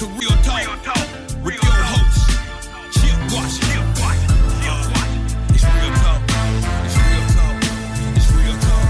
to Real Talk with your host, Shep Washington. It's Real Talk. It's Real Talk. It's Real Talk.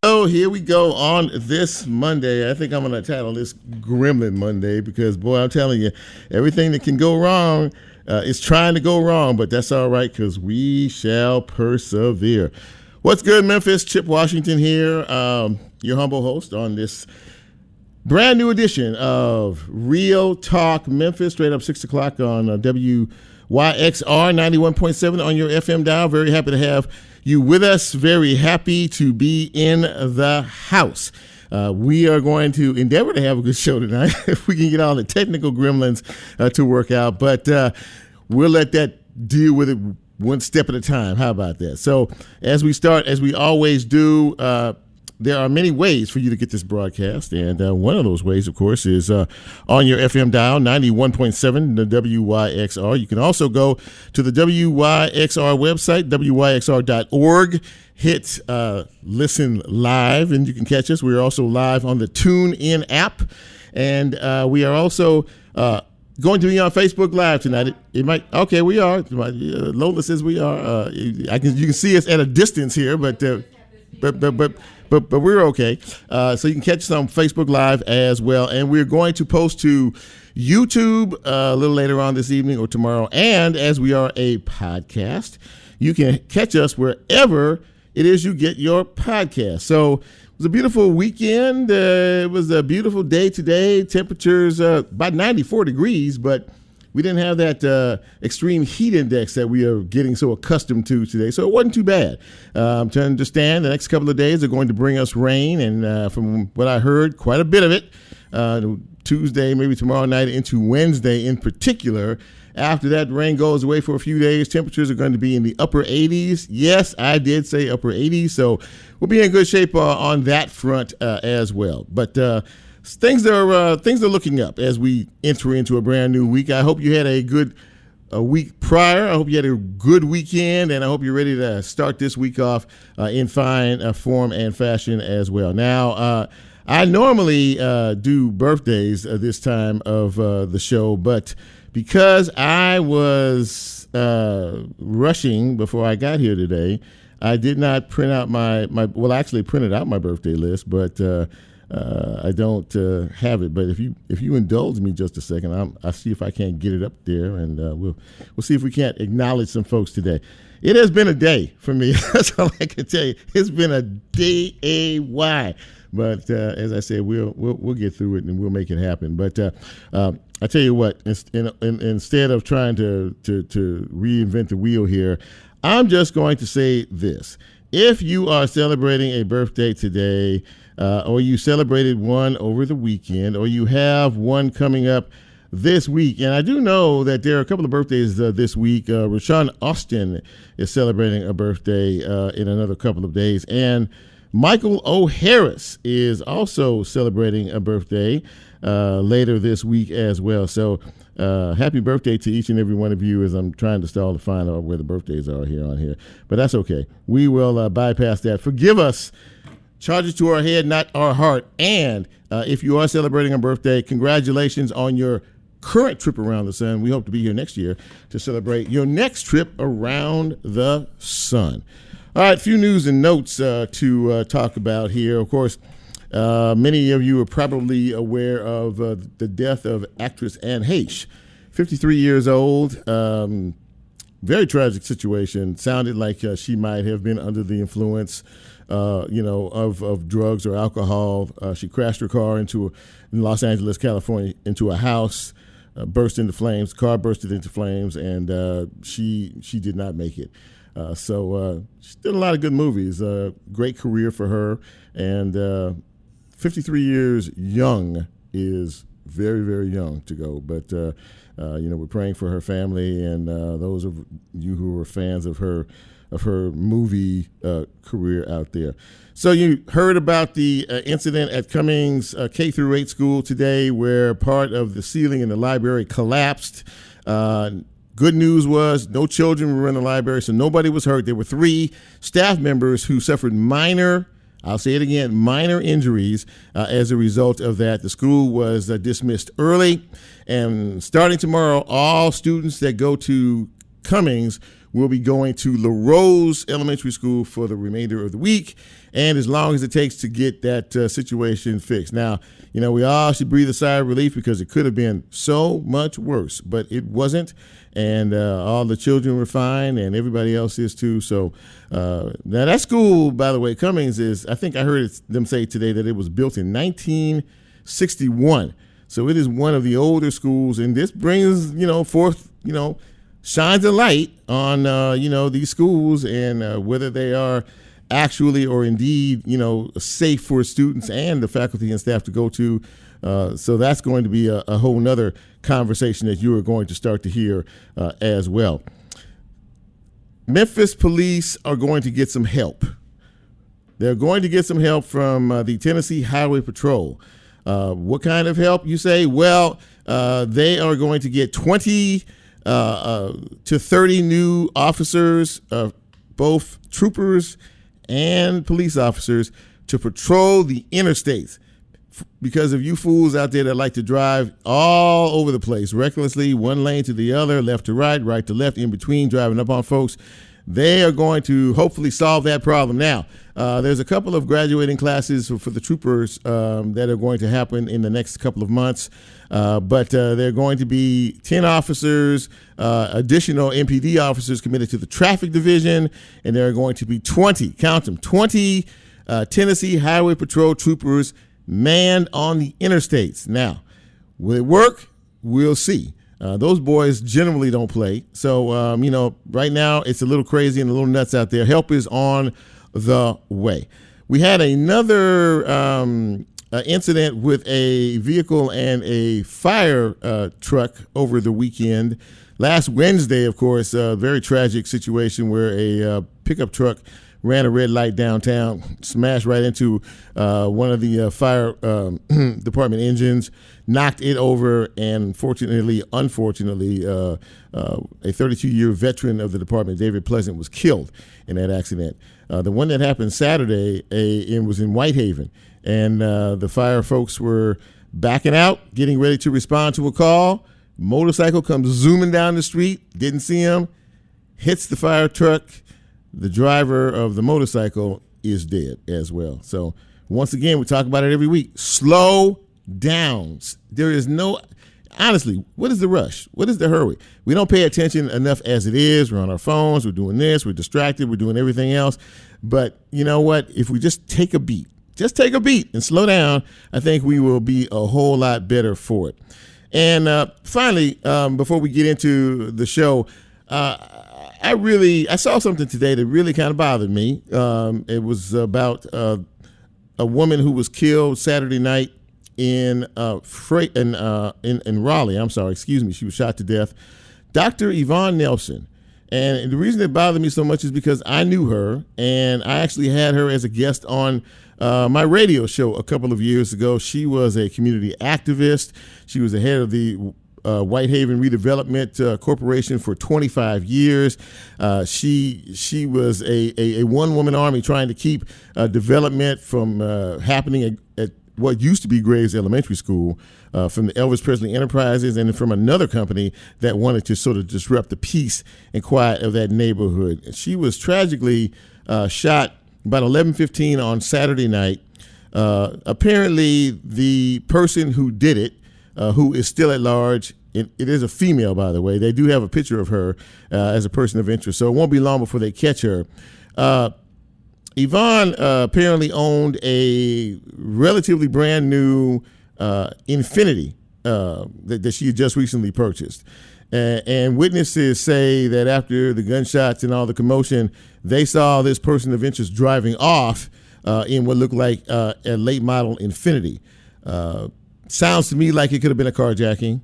Oh, here we go on this Monday. I think I'm going to title this Gremlin Monday because, boy, I'm telling you, everything that can go wrong is trying to go wrong, but that's all right because we shall persevere. What's good, Memphis? Chip Washington here, your humble host on this brand new edition of Real Talk Memphis, straight up 6 o'clock on WYXR 91.7 on your FM dial. Very happy to have you with us. Very happy to be in the house. We are going to endeavor to have a good show tonight if we can get all the technical gremlins to work out, but we'll let that deal with it one step at a time. How about that? So as we start, as we always do, there are many ways for you to get this broadcast, and one of those ways, of course, is on your FM dial, 91.7, the WYXR. You can also go to the WYXR website, WYXR.org, hit listen live, and you can catch us. We are also live on the TuneIn app, and we are also going to be on Facebook Live tonight. It might, okay, we are. Lola says we are. You can see us at a distance here, but we're okay. So you can catch us on Facebook Live as well. And we're going to post to YouTube a little later on this evening or tomorrow. And as we are a podcast, you can catch us wherever it is you get your podcast. So it was a beautiful weekend. It was a beautiful day today. Temperatures about 94 degrees, but we didn't have that extreme heat index that we are getting so accustomed to today, so it wasn't too bad. To understand, the next couple of days are going to bring us rain, and from what I heard, quite a bit of it. Tuesday, maybe tomorrow night into Wednesday in particular. After that rain goes away for a few days, temperatures are going to be in the upper 80s. Yes, I did say upper 80s, so we'll be in good shape on that front as well. But things are looking up as we enter into a brand new week. I hope you had a good week prior. I hope you had a good weekend, and I hope you're ready to start this week off in fine form and fashion as well. Now, I normally do birthdays this time of the show, but because I was rushing before I got here today, I did not print out I actually printed out my birthday list, but I don't have it. But if you indulge me just a second, I'll see if I can't get it up there, and we'll see if we can't acknowledge some folks today. It has been a day for me. That's all I can tell you. It's been a day. But as I said, we'll get through it and we'll make it happen. But I tell you what, instead of trying to reinvent the wheel here, I'm just going to say this: if you are celebrating a birthday today, or you celebrated one over the weekend, or you have one coming up this week, and I do know that there are a couple of birthdays this week. Rashawn Austin is celebrating a birthday in another couple of days, and Michael O'Harris is also celebrating a birthday later this week as well. So happy birthday to each and every one of you, as I'm trying to stall to find out where the birthdays are here on here. But that's okay. We will bypass that. Forgive us. Charge it to our head, not our heart. And if you are celebrating a birthday, congratulations on your current trip around the sun. We hope to be here next year to celebrate your next trip around the sun. All right, a few news and notes to talk about here. Of course, many of you are probably aware of the death of actress Anne Heche, 53 years old. Very tragic situation. Sounded like she might have been under the influence of drugs or alcohol. She crashed her car in Los Angeles, California, into a house, burst into flames. The car bursted into flames, and she did not make it. So she did a lot of good movies. Great career for her, and 53 years young is very, very young to go. But we're praying for her family, and those of you who are fans of her of her movie career out there. So you heard about the incident at Cummings K-8 school today where part of the ceiling in the library collapsed. Good news was no children were in the library, so nobody was hurt. There were 3 staff members who suffered minor injuries as a result of that. The school was dismissed early, and starting tomorrow, all students that go to Cummings will be going to LaRose Elementary School for the remainder of the week, and as long as it takes to get that situation fixed. Now, we all should breathe a sigh of relief because it could have been so much worse, but it wasn't, and all the children were fine, and everybody else is too. So now that school, by the way, Cummings is, I think I heard them say today that it was built in 1961. So it is one of the older schools, and this brings, forth, shines a light on, these schools and whether they are actually or indeed, safe for students and the faculty and staff to go to. So that's going to be a whole nother conversation that you are going to start to hear as well. Memphis police are going to get some help. They're going to get some help from the Tennessee Highway Patrol. What kind of help, you say? Well, they are going to get 20 to 30 new officers, both troopers and police officers, to patrol the interstates. Because of you fools out there that like to drive all over the place, recklessly, one lane to the other, left to right, right to left, in between, driving up on folks, they are going to hopefully solve that problem. Now, there's a couple of graduating classes for the troopers that are going to happen in the next couple of months, but there are going to be 10 officers, additional MPD officers committed to the traffic division, and there are going to be 20, count them, 20 Tennessee Highway Patrol troopers manned on the interstates. Now, will it work? We'll see. Those boys generally don't play. So, right now it's a little crazy and a little nuts out there. Help is on the way. We had another incident with a vehicle and a fire truck over the weekend. Last Wednesday, of course, a very tragic situation where a pickup truck ran a red light downtown, smashed right into one of the fire department engines, knocked it over, and unfortunately, a 32-year veteran of the department, David Pleasant, was killed in that accident. The one that happened Saturday, it was in Whitehaven, and the fire folks were backing out, getting ready to respond to a call. Motorcycle comes zooming down the street, didn't see him, hits the fire truck. The driver of the motorcycle is dead as well. So once again, we talk about it every week. Slow down. There is no, honestly, what is the rush? What is the hurry? We don't pay attention enough as it is. We're on our phones. We're doing this. We're distracted. We're doing everything else. But you know what? If we just take a beat and slow down, I think we will be a whole lot better for it. And finally, before we get into the show, I saw something today that really kind of bothered me. It was about a woman who was killed Saturday night in Raleigh. I'm sorry, excuse me. She was shot to death. Dr. Yvonne Nelson. And the reason it bothered me so much is because I knew her, and I actually had her as a guest on my radio show a couple of years ago. She was a community activist. She was the head of the Whitehaven Redevelopment Corporation for 25 years. She was a one-woman army trying to keep development from happening at what used to be Graves Elementary School, from the Elvis Presley Enterprises, and from another company that wanted to sort of disrupt the peace and quiet of that neighborhood. She was tragically shot about 11:15 on Saturday night. Apparently, the person who did it, who is still at large, it is a female, by the way. They do have a picture of her as a person of interest, so it won't be long before they catch her. Yvonne apparently owned a relatively brand new Infiniti that she had just recently purchased. And witnesses say that after the gunshots and all the commotion, they saw this person of interest driving off in what looked like a late model Infiniti. Sounds to me like it could have been a carjacking.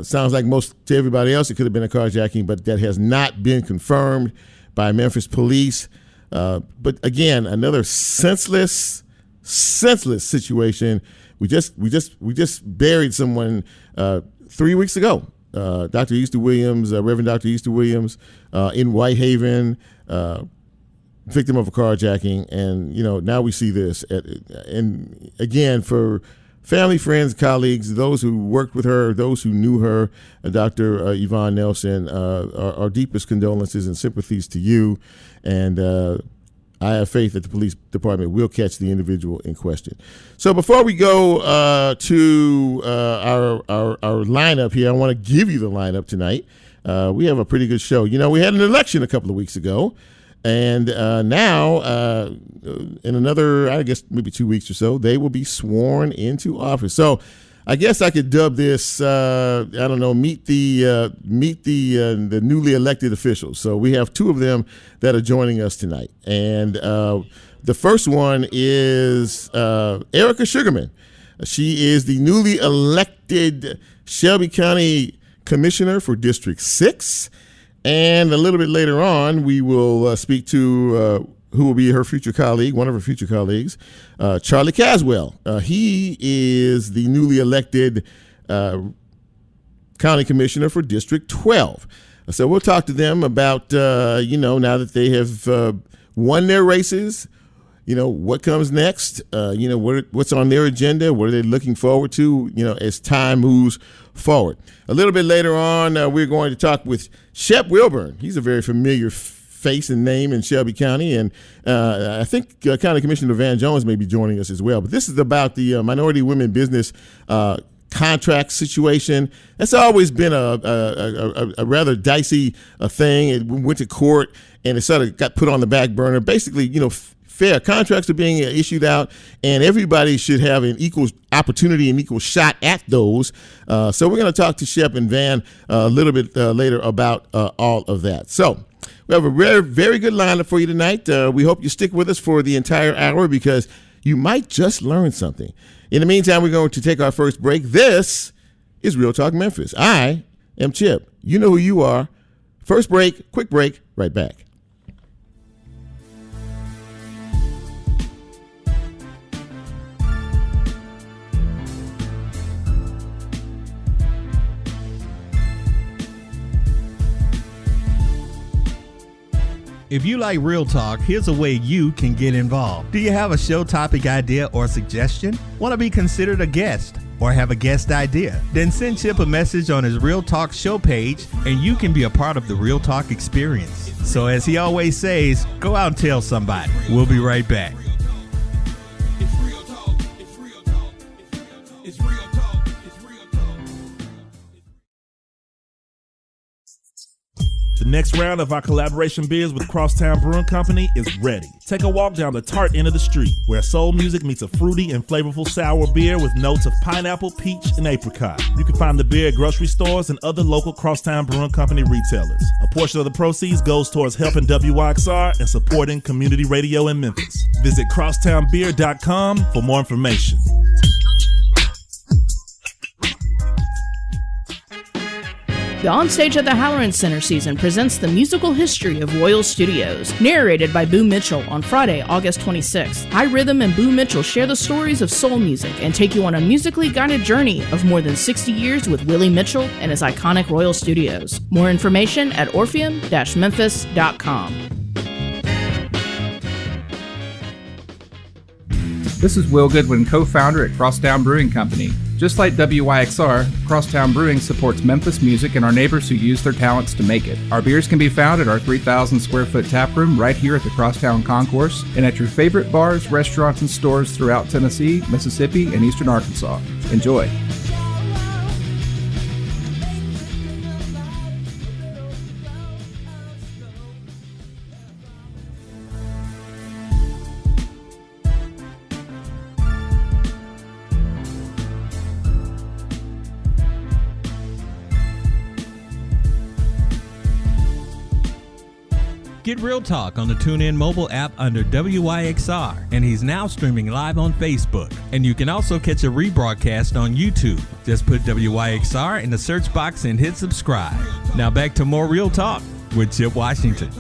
Sounds like to everybody else it could have been a carjacking, but that has not been confirmed by Memphis police. But again, another senseless situation. We just buried someone 3 weeks ago. Dr. Easter Williams, Reverend Dr. Easter Williams, in Whitehaven, victim of a carjacking, and now we see this. And again, for family, friends, colleagues, those who worked with her, those who knew her, Dr. Yvonne Nelson, our deepest condolences and sympathies to you. And I have faith that the police department will catch the individual in question. So before we go to our lineup here, I want to give you the lineup tonight. We have a pretty good show. We had an election a couple of weeks ago. And now, in another, I guess, maybe 2 weeks or so, they will be sworn into office. So I guess I could dub this, meet the newly elected officials. So we have two of them that are joining us tonight. And the first one is Erika Sugarmon. She is the newly elected Shelby County Commissioner for District 6. And a little bit later on, we will speak to who will be her future colleague, one of her future colleagues, Charlie Caswell. He is the newly elected county commissioner for District 12. So we'll talk to them about, now that they have won their races, what comes next, what's on their agenda, what are they looking forward to, as time moves forward. A little bit later on, we're going to talk with Shep Wilbun. He's a very familiar face and name in Shelby County, and I think County Commissioner Van Jones may be joining us as well. But this is about the Minority Women Business contract situation. That's always been a rather dicey thing. It went to court, and it sort of got put on the back burner. Basically, fair contracts are being issued out, and everybody should have an equal opportunity and equal shot at those. So we're going to talk to Shep and Van a little bit later about all of that. So we have a very, very good lineup for you tonight. We hope you stick with us for the entire hour because you might just learn something. In the meantime, we're going to take our first break. This is Real Talk Memphis. I am Chip. You know who you are. First break, quick break, right back. If you like Real Talk, here's a way you can get involved. Do you have a show topic idea or suggestion? Want to be considered a guest or have a guest idea? Then send Chip a message on his Real Talk show page and you can be a part of the Real Talk experience. So as he always says, go out and tell somebody. We'll be right back. The next round of our collaboration beers with Crosstown Brewing Company is ready. Take a walk down the tart end of the street, where soul music meets a fruity and flavorful sour beer with notes of pineapple, peach, and apricot. You can find the beer at grocery stores and other local Crosstown Brewing Company retailers. A portion of the proceeds goes towards helping WYXR and supporting community radio in Memphis. Visit crosstownbeer.com for more information. The Onstage at the Halloran Center season presents the musical history of Royal Studios, narrated by Boo Mitchell on Friday, August 26th. High Rhythm and Boo Mitchell share the stories of soul music and take you on a musically guided journey of more than 60 years with Willie Mitchell and his iconic Royal Studios. More information at orpheum-memphis.com. This is Will Goodwin, co-founder at Crosstown Brewing Company. Just like WYXR, Crosstown Brewing supports Memphis music and our neighbors who use their talents to make it. Our beers can be found at our 3,000 square foot tap room right here at the Crosstown Concourse and at your favorite bars, restaurants, and stores throughout Tennessee, Mississippi, and eastern Arkansas. Enjoy. Get Real Talk on the TuneIn mobile app under WYXR, and he's now streaming live on Facebook. And you can also catch a rebroadcast on YouTube. Just put WYXR in the search box and hit subscribe. Now back to more Real Talk with Chip Washington.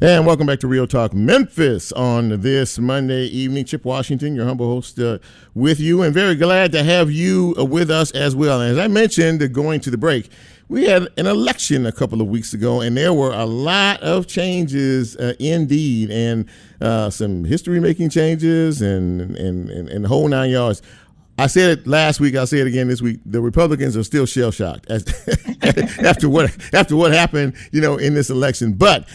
And welcome back to Real Talk Memphis on this Monday evening. Chip Washington, your humble host, with you, and very glad to have you with us as well. And as I mentioned, going to the break, we had an election a couple of weeks ago, and there were a lot of changes indeed, and some history-making changes and the whole 9 yards. I said it last week. I'll say it again this week. The Republicans are still shell-shocked after what happened, in this election. But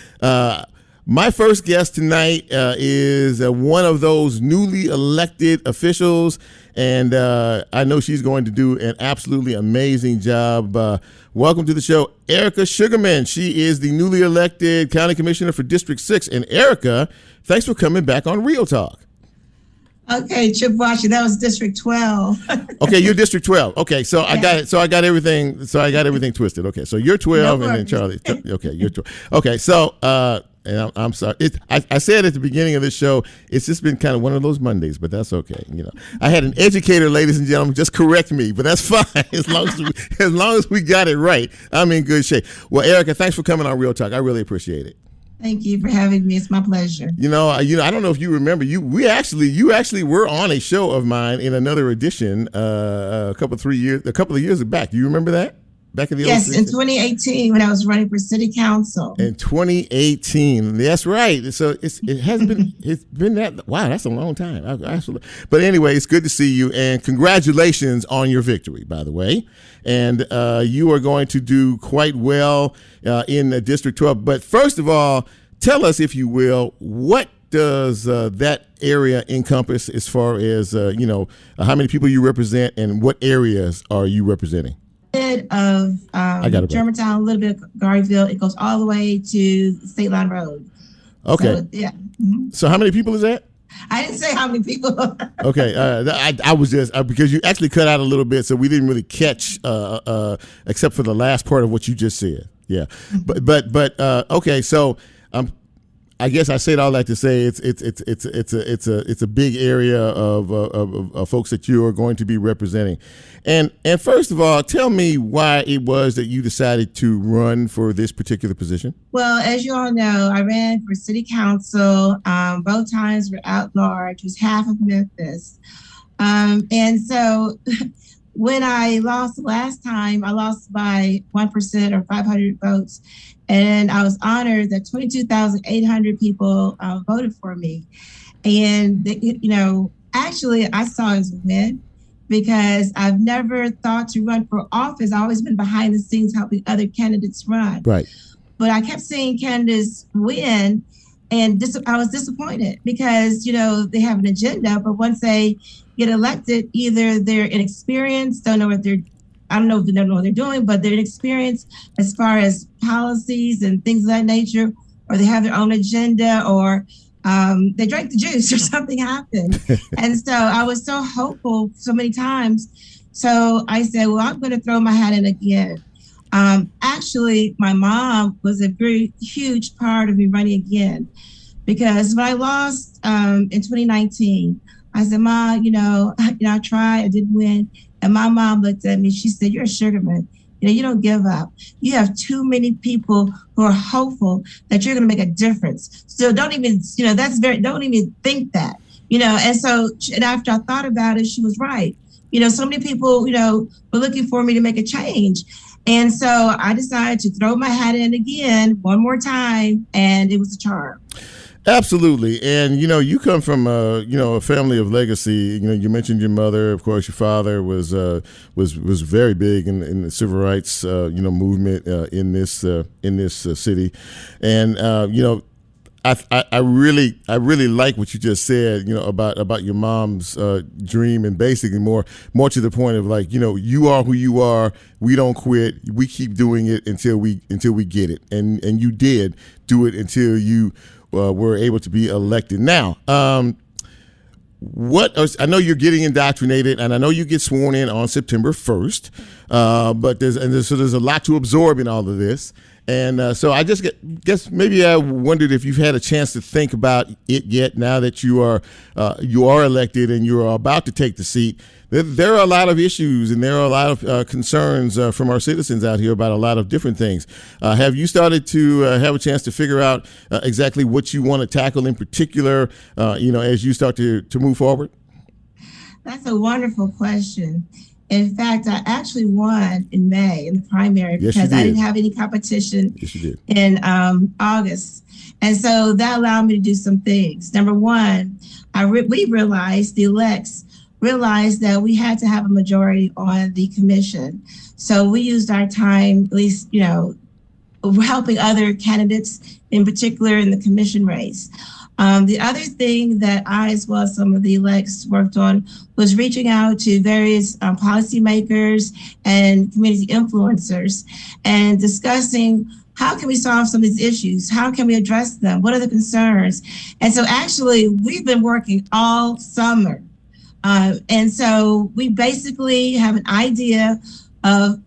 my first guest tonight is one of those newly elected officials, and I know she's going to do an absolutely amazing job. Welcome to the show, Erika Sugarmon. She is the newly elected county commissioner for District 6. And Erika, thanks for coming back on Real Talk. Okay, Chip Washington, that was District 12. Okay, you're District 12. Okay, so I got it. So I got everything. So I got everything twisted. Okay, so you're 12, and then Charlie. Okay, you're 12. Okay, so and I'm sorry. I said at the beginning of this show, it's just been kind of one of those Mondays, but that's okay. I had an educator, ladies and gentlemen, just correct me, but that's fine as long as we got it right. I'm in good shape. Well, Erika, thanks for coming on Real Talk. I really appreciate it. Thank you for having me. It's my pleasure. I don't know if you remember, you actually were on a show of mine in another edition a couple of years back. Do you remember that? Back in the Yes, in 2018 when I was running for city council. In 2018, that's right. So it's been that. Wow, that's a long time. But anyway, it's good to see you, and congratulations on your victory, by the way. And you are going to do quite well in District 12. But first of all, tell us, if you will, what does that area encompass as far as how many people you represent, and what areas are you representing? Of Germantown, a little bit of Garveyville. It goes all the way to State Line Road. Okay. So, yeah. Mm-hmm. So how many people is that? I didn't say how many people. Okay. I was just because you actually cut out a little bit, so we didn't really catch except for the last part of what you just said. Yeah. But okay. So I guess I said all that to say it's a big area of folks that you are going to be representing, and first of all, tell me why it was that you decided to run for this particular position. Well, as you all know, I ran for city council. Both times were at large. It was half of Memphis, and so when I lost the last time, I lost by 1% or 500 votes. And I was honored that 22,800 people voted for me. And, actually I saw it as a win because I've never thought to run for office. I've always been behind the scenes helping other candidates run. Right. But I kept seeing candidates win, and I was disappointed because, they have an agenda, but once they get elected, either they're inexperienced, I don't know if they don't know what they're doing, but they're inexperienced as far as policies and things of that nature, or they have their own agenda, or they drank the juice or something happened. And so I was so hopeful so many times. So I said, well, I'm going to throw my hat in again. Actually, my mom was a very huge part of me running again, because when I lost in 2019, I said, Ma, I tried, I didn't win. And my mom looked at me, she said, you're a Sugarman. You don't give up. You have too many people who are hopeful that you're going to make a difference. So don't even, don't even think that, and so, and after I thought about it, she was right. So many people, were looking for me to make a change. And so I decided to throw my hat in again, one more time, and it was a charm. Absolutely. And, you come from, a family of legacy. You mentioned your mother. Of course, your father was very big in the civil rights, movement in this city. And, I really like what you just said, about your mom's dream, and basically more to the point of you are who you are. We don't quit. We keep doing it until we get it. And you did do it until you were able to be elected. Now, I know you're getting indoctrinated, and I know you get sworn in on September 1st, but there's a lot to absorb in all of this. And so I just guess maybe I wondered if you've had a chance to think about it yet. Now that you are elected and you are about to take the seat, there are a lot of issues and there are a lot of concerns from our citizens out here about a lot of different things. Have you started to have a chance to figure out exactly what you want to tackle in particular, as you start to move forward? That's a wonderful question. In fact, I actually won in May in the primary because I didn't have any competition in August. And so that allowed me to do some things. Number one, we realized, the elects realized that we had to have a majority on the commission. So we used our time, at least, helping other candidates, in particular in the commission race. The other thing that I, as well as some of the elects, worked on was reaching out to various policymakers and community influencers and discussing how can we solve some of these issues? How can we address them? What are the concerns? And so actually, we've been working all summer. And so we basically have an idea of,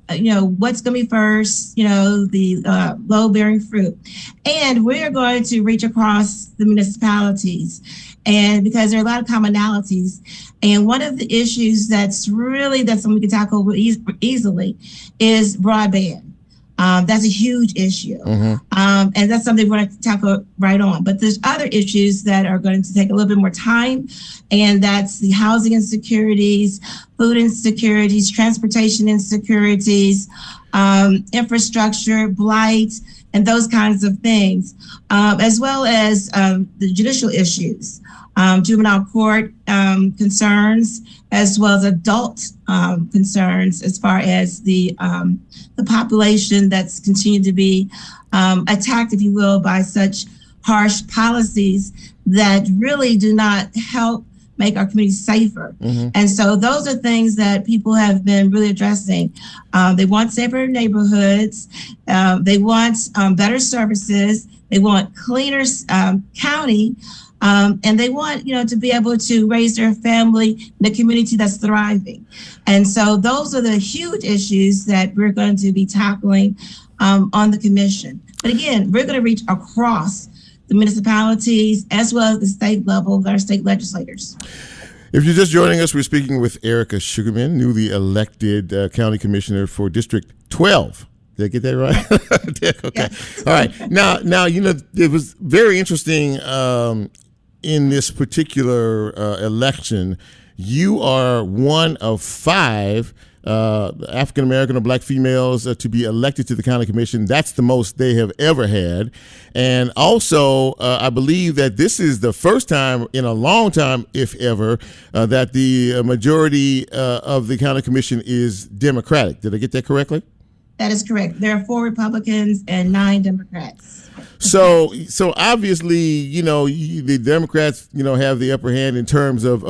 what's going to be first, the low-bearing fruit. And we're going to reach across the municipalities, and because there are a lot of commonalities. And one of the issues that's something we can tackle easily is broadband. That's a huge issue. And that's something we're going to tackle right on. But there's other issues that are going to take a little bit more time. And that's the housing insecurities, food insecurities, transportation insecurities, infrastructure, blight, and those kinds of things, as well as the judicial issues, juvenile court concerns, as well as adult concerns, as far as the population that's continued to be attacked, if you will, by such harsh policies that really do not help make our communities safer. And so those are things that people have been really addressing. They want safer neighborhoods. They want better services. They want cleaner county. And they want, to be able to raise their family in a community that's thriving. And so those are the huge issues that we're going to be tackling on the commission. But again, we're going to reach across the municipalities as well as the state level with our state legislators. If you're just joining us, we're speaking with Erika Sugarmon, newly elected county commissioner for District 12. Did I get that right? Okay. Yeah. All right. Now, it was very interesting in this particular election. You are one of 5 African American or Black females to be elected to the county commission. That's the most they have ever had. And also, I believe that this is the first time in a long time, if ever, that the majority of the county commission is Democratic. Did I get that correctly? That is correct. There are 4 Republicans and 9 Democrats. So obviously, the Democrats, have the upper hand in terms of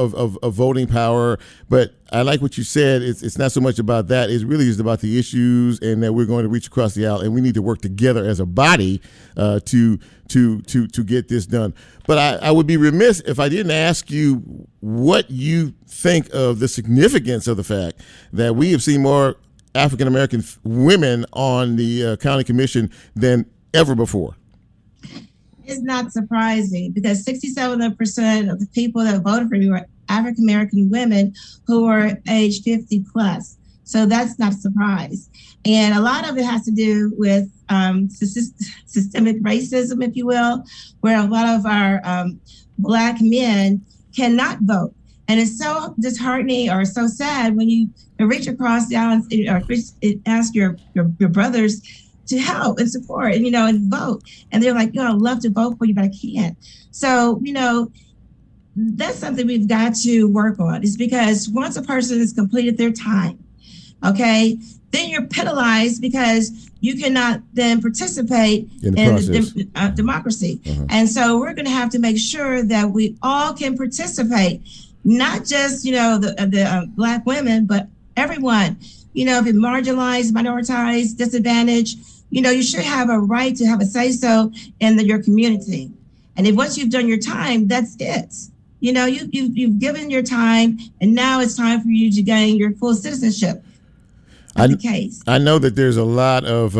voting power. But I like what you said. It's not so much about that. It really is about the issues, and that we're going to reach across the aisle, and we need to work together as a body to get this done. But I would be remiss if I didn't ask you what you think of the significance of the fact that we have seen more African American women on the county commission than ever before. It's not surprising because 67% of the people that voted for me were African American women who were age 50 plus. So that's not a surprise. And a lot of it has to do with systemic racism, if you will, where a lot of our Black men cannot vote. And it's so disheartening or so sad when you reach across the aisle and ask your brothers to help and support and, and vote. And they're like, I'd love to vote for you, but I can't. So, that's something we've got to work on, is because once a person has completed their time, okay, then you're penalized because you cannot then participate in the democracy. And so we're going to have to make sure that we all can participate, not just, the Black women, but everyone. If you're marginalized, minoritized, disadvantaged, you should have a right to have a say-so in your community. And if once you've done your time, that's it. You've given your time, and now it's time for you to gain your full citizenship. of the case. I know that there's a lot of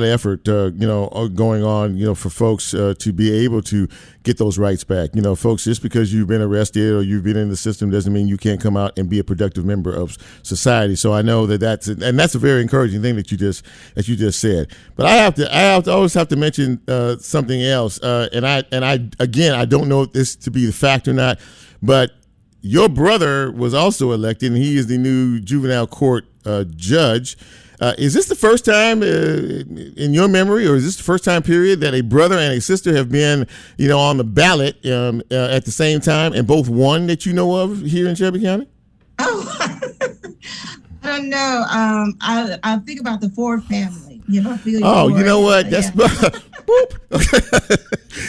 effort, going on, for folks to be able to get those rights back. Folks, just because you've been arrested or you've been in the system doesn't mean you can't come out and be a productive member of society. So I know that's a very encouraging thing that you just said. But I always have to mention something else, and I don't know if this to be the fact or not, but your brother was also elected, and he is the new juvenile court judge. Is this the first time in your memory, or is this the first time period that a brother and a sister have been, on the ballot at the same time and both won that you know of here in Shelby County? Oh, I don't know. I think about the Ford family. You know what? That's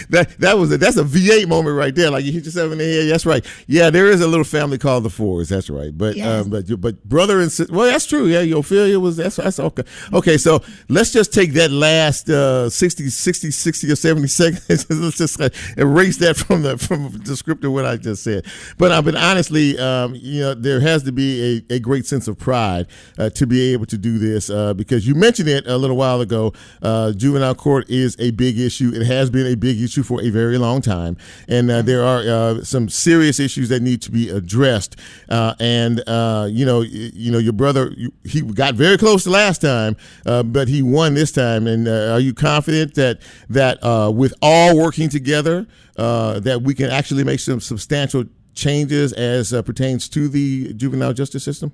that's a V8 moment right there. Like you hit yourself in the head. That's right. Yeah, there is a little family called the Fords. That's right. But yes. But brother and sister. Well, that's true. Yeah, Ophelia was. That's okay. Okay, so let's just take that last 60 or 70 seconds. Let's just erase that from the script of what I just said. But honestly, there has to be a great sense of pride to be able to do this because you mentioned it a little while ago. Juvenile court is a big issue. It has been a big issue for a very long time, and there are some serious issues that need to be addressed. Your brother, he got very close the last time, but he won this time. And are you confident that with all working together, that we can actually make some substantial changes as pertains to the juvenile justice system?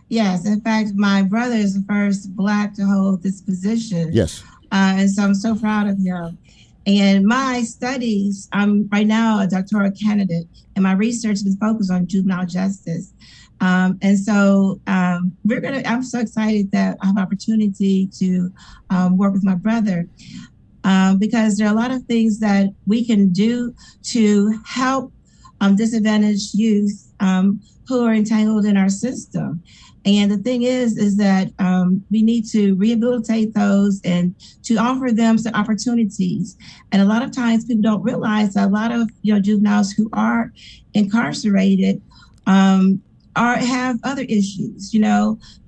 Yes. In fact, my brother is the first Black to hold this position. Yes. And so I'm so proud of him. And my studies, I'm right now a doctoral candidate, and my research is focused on juvenile justice. I'm so excited that I have opportunity to work with my brother because there are a lot of things that we can do to help disadvantaged youth who are entangled in our system. And the thing is that we need to rehabilitate those and to offer them some opportunities. And a lot of times people don't realize that a lot of juveniles who are incarcerated have other issues,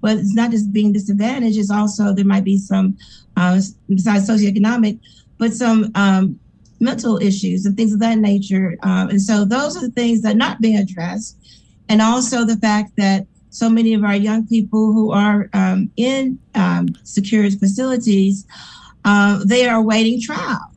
but it's not just being disadvantaged, it's also there might be some, besides socioeconomic, but some mental issues and things of that nature. And so those are the things that are not being addressed. And also the fact that so many of our young people who are in secured facilities, they are awaiting trial.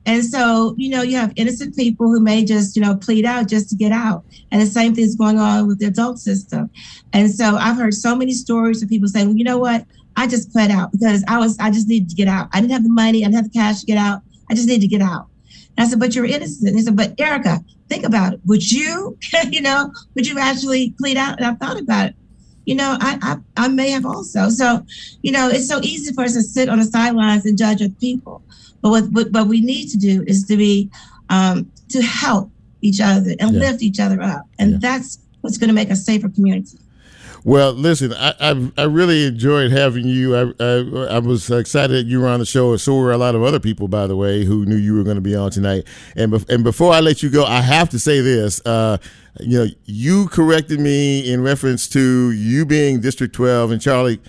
And so, you have innocent people who may just, plead out just to get out. And the same thing is going on with the adult system. And so I've heard so many stories of people saying, well, you know what? I just pled out because I just needed to get out. I didn't have the money. I didn't have the cash to get out. I just needed to get out. And I said, but you're innocent. And he said, but Erika, think about it. Would you, would you actually plead out? And I thought about it. I may have also. So, it's so easy for us to sit on the sidelines and judge other people. But what we need to do is to be to help each other and lift each other up. And that's what's going to make a safer community. Well, listen, I really enjoyed having you. I was excited that you were on the show. So were a lot of other people, by the way, who knew you were going to be on tonight. And before I let you go, I have to say this. You corrected me in reference to you being District 12 and Charlie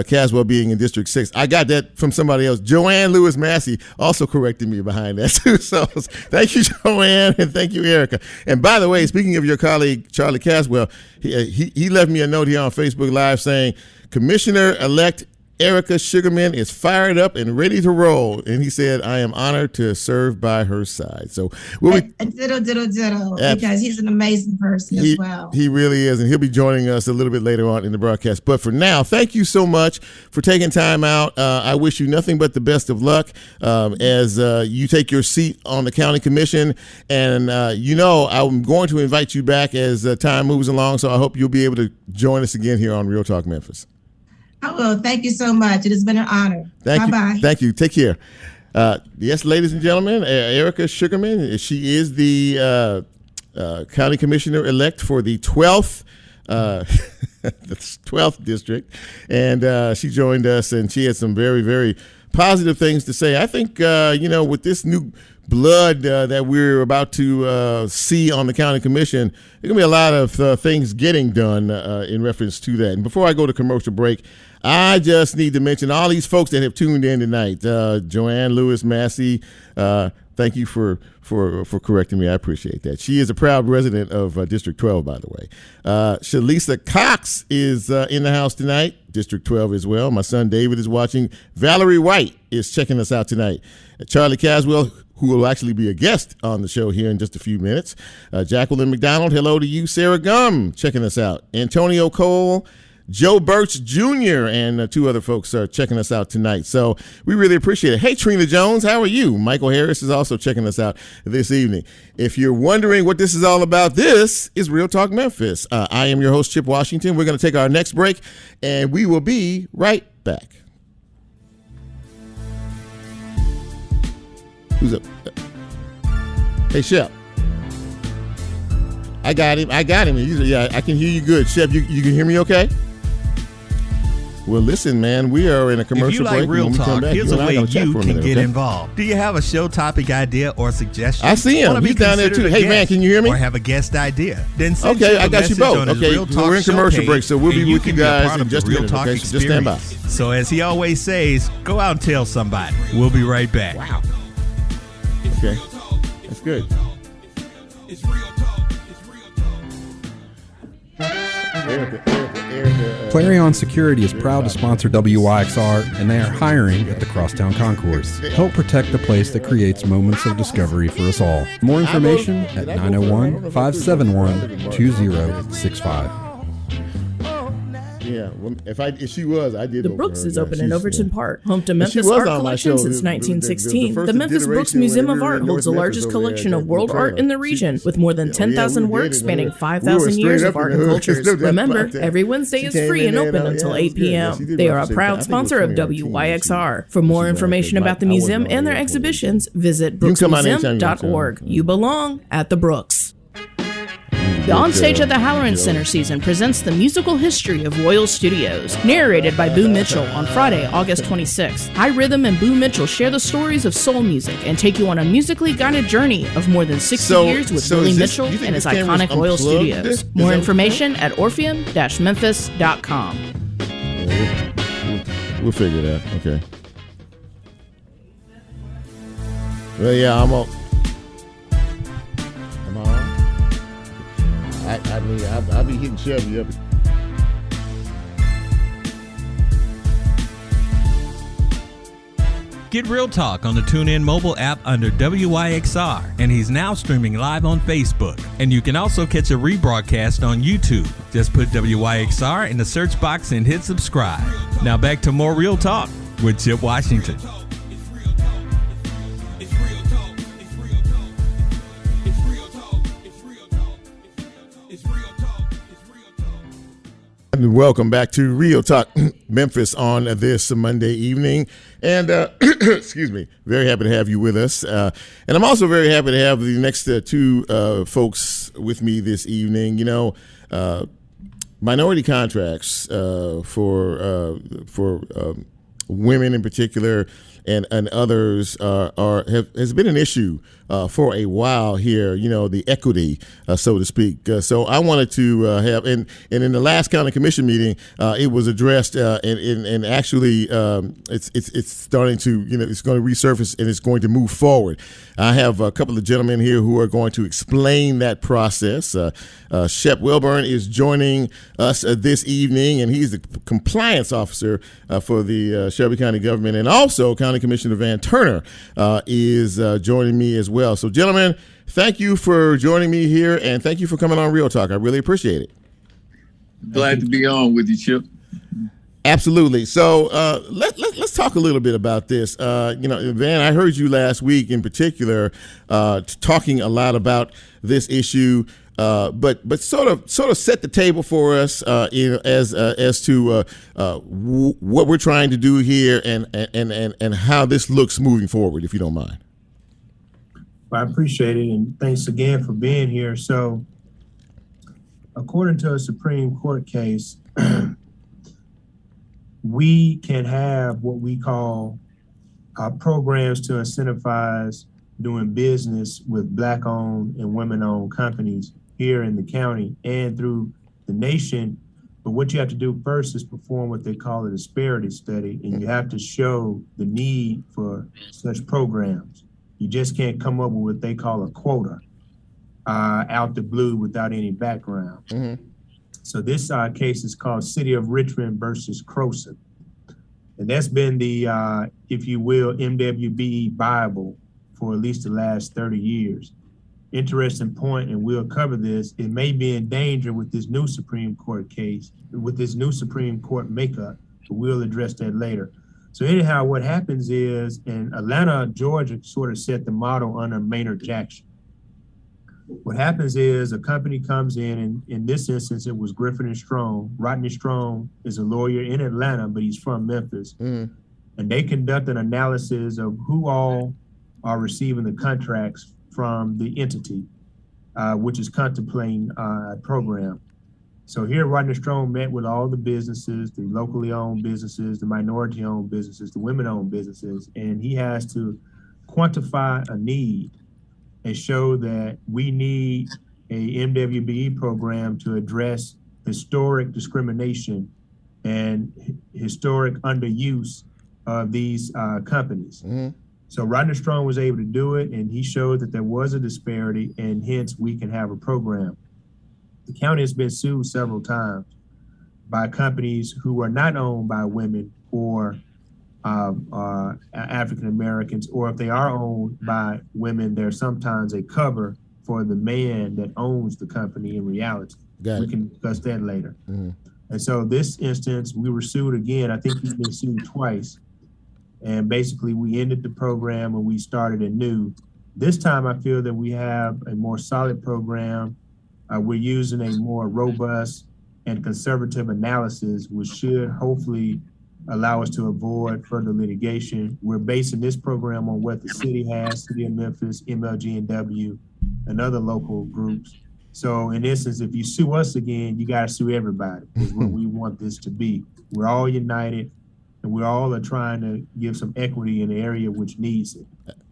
Caswell being in District 6. I got that from somebody else. Joanne Lewis Massey also corrected me behind that too. So thank you, Joanne, and thank you, Erika. And by the way, speaking of your colleague, Charlie Caswell, he left me a note here on Facebook Live saying, Commissioner-elect Erika Sugarmon is fired up and ready to roll. And he said, I am honored to serve by her side. So ditto, because he's an amazing person as well. He really is. And he'll be joining us a little bit later on in the broadcast. But for now, thank you so much for taking time out. I wish you nothing but the best of luck as you take your seat on the county commission. And, I'm going to invite you back as time moves along. So I hope you'll be able to join us again here on Real Talk Memphis. I will. Thank you so much. It has been an honor. Bye-bye. Thank you. Take care. Yes, ladies and gentlemen, Erika Sugarmon. She is the county commissioner-elect for the 12th the 12th district. And she joined us, and she had some very, very positive things to say. I think, with this new blood that we're about to see on the county commission, there's going to be a lot of things getting done in reference to that. And before I go to commercial break, I just need to mention all these folks that have tuned in tonight. Joanne Lewis Massey, thank you for correcting me. I appreciate that. She is a proud resident of District 12, by the way. Shalisa Cox is in the house tonight, District 12 as well. My son David is watching. Valerie White is checking us out tonight. Charlie Caswell, who will actually be a guest on the show here in just a few minutes. Jacqueline McDonald, hello to you. Sarah Gum checking us out. Antonio Cole, Joe Birch Jr., and two other folks are checking us out tonight. So we really appreciate it. Hey, Trina Jones, how are you? Michael Harris is also checking us out this evening. If you're wondering what this is all about, this is Real Talk Memphis. I am your host, Chip Washington. We're going to take our next break, and we will be right back. Who's up? Hey, Shep. I got him. Yeah, I can hear you good. Shep, you can hear me okay? Well, listen, man, we are in a commercial break. If you like Real Talk, here's a way you can get okay? involved. Do you have a show topic idea or suggestion? I see him. He's down there, too. Hey, man, can you hear me? Or have a guest idea? Then send okay, I got you both. Okay, we're in commercial break, so we'll be with you guys in just a minute, okay? So just stand by. So as he always says, go out and tell somebody. We'll be right back. Wow. Okay, that's good. Clarion Security is proud to sponsor WYXR, and they are hiring at the Crosstown Concourse. Help protect the place that creates moments of discovery for us all. More information at 901-571-2065. Yeah, if she was, I did. The Brooks is open in Overton Park, home to Memphis art collection since 1916. The Memphis Brooks Museum of Art holds the largest collection of world art in the region, with more than 10,000 works spanning 5,000 years of art and cultures. Remember, every Wednesday is free and open until 8 p.m. They are a proud sponsor of WYXR. For more information about the museum and their exhibitions, visit brooksmuseum.org. You belong at the Brooks. The Onstage at the Halloran Center season presents the musical history of Royal Studios, narrated by Boo Mitchell on Friday, August 26th. High Rhythm and Boo Mitchell share the stories of soul music and take you on a musically guided journey of more than 60 years with Billy Mitchell and his iconic Royal Studios. More information at orpheum-memphis.com. We'll figure it out. Okay. Well, yeah, I'm all. I mean, I'll be hitting Chevy up. Get Real Talk on the TuneIn mobile app under WYXR, and he's now streaming live on Facebook. And you can also catch a rebroadcast on YouTube. Just put WYXR in the search box and hit subscribe. Now back to more Real Talk with Chip Washington. And welcome back to Real Talk Memphis on this Monday evening. And, excuse me, very happy to have you with us. And I'm also very happy to have the next two folks with me this evening. You know, minority contracts for women in particular and others has been an issue for a while here, you know, the equity, so to speak. So I wanted to have, and in the last county commission meeting, it was addressed, and actually it's starting to, you know, it's going to resurface and it's going to move forward. I have a couple of gentlemen here who are going to explain that process. Shep Wilbun is joining us this evening, and he's the compliance officer for the Shelby County government, and also County Commissioner Van Turner is joining me as well. So, gentlemen, thank you for joining me here, and thank you for coming on Real Talk. I really appreciate it. Glad to be on with you, Chip. Absolutely. So let's talk a little bit about this. You know, Van, I heard you last week in particular talking a lot about this issue, but sort of set the table for us, you know, as to what we're trying to do here and how this looks moving forward, if you don't mind. I appreciate it, and thanks again for being here. So, according to a Supreme Court case, we can have what we call programs to incentivize doing business with Black-owned and women-owned companies here in the county and through the nation. But what you have to do first is perform what they call a disparity study, and you have to show the need for such programs. You just can't come up with what they call a quota out the blue without any background. Mm-hmm. So this case is called City of Richmond versus Croson. And that's been the, if you will, MWBE Bible for at least the last 30 years. Interesting point, and we'll cover this. It may be in danger with this new Supreme Court case, with this new Supreme Court makeup, but we'll address that later. So anyhow, what happens is in Atlanta, Georgia sort of set the model under Maynard Jackson. What happens is a company comes in, and in this instance, it was Griffin and Strong. Rodney Strong is a lawyer in Atlanta, but he's from Memphis. And they conduct an analysis of who all are receiving the contracts from the entity, which is contemplating a program. So here, Rodney Strong met with all the businesses, the locally owned businesses, the minority owned businesses, the women owned businesses, and he has to quantify a need and show that we need a MWBE program to address historic discrimination and historic underuse of these companies. Mm-hmm. So Rodney Strong was able to do it, and he showed that there was a disparity, and hence we can have a program. The county has been sued several times by companies who are not owned by women or African Americans, or if they are owned by women, they're sometimes a cover for the man that owns the company in reality. We can discuss that later. Mm-hmm. And so this instance, we were sued again. I think we've been sued twice. And basically we ended the program and we started anew. This time I feel that we have a more solid program. We're using a more robust and conservative analysis, which should hopefully allow us to avoid further litigation. We're basing this program on what the city has, City of Memphis, MLG&W, and other local groups. So in essence, if you sue us again, you gotta sue everybody, is what we want this to be. We're all united, and we all are trying to give some equity in the area which needs it.